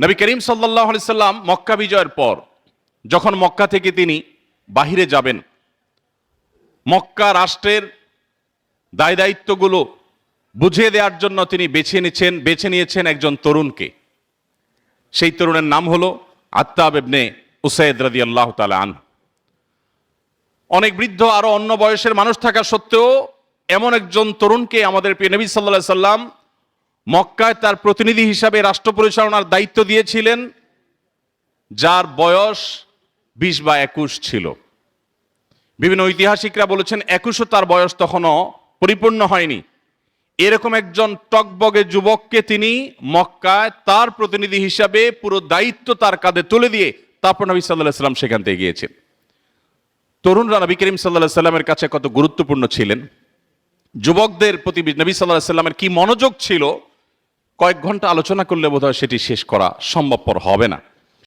নবী করিম সাল্লাল্লাহু আলাইহি সাল্লাম মক্কা বিজয়ের পর যখন মক্কা থেকে তিনি বাহিরে যাবেন, মক্কা রাষ্ট্রের দায় দায়িত্বগুলো বুঝিয়ে দেওয়ার জন্য তিনি বেছে নিয়েছেন একজন তরুণকে। সেই তরুণের নাম হলো আত্তাব ইবনে উসাইদ রাদিয়াল্লাহু তাআলা আনহু। অনেক বৃদ্ধ আরো অন্য বয়সের মানুষ থাকা সত্ত্বেও এমন একজন তরুণকে আমাদের প্রিয় নবী সাল্লাল্লাহু আলাইহি সাল্লাম মক্কায় তার প্রতিনিধি হিসাবে রাষ্ট্র পরিচালনার দায়িত্ব দিয়েছিলেন, যার বয়স 20 বা 21 ছিল। বিভিন্ন ঐতিহাসিকরা বলেছেন 21ও তার বয়স তখনও পরিপূর্ণ হয়নি। এরকম একজন টকবগে যুবককে তিনি মক্কায় তার প্রতিনিধি হিসাবে পুরো দায়িত্ব তার কাঁধে তুলে দিয়ে তারপর নবী সাল্লাল্লাহু আলাইহি সাল্লাম সেখান থেকে গিয়েছেন। তরুণরা নবী করিম সাল্লাল্লাহু আলাইহি সাল্লামের কাছে কত গুরুত্বপূর্ণ ছিলেন, যুবকদের প্রতি নবী সাল্লাল্লাহু আলাইহি সাল্লামের কি মনোযোগ ছিল, কয়েক ঘন্টা আলোচনা করলে বোধহয় সেটি শেষ করা সম্ভবপর হবে না।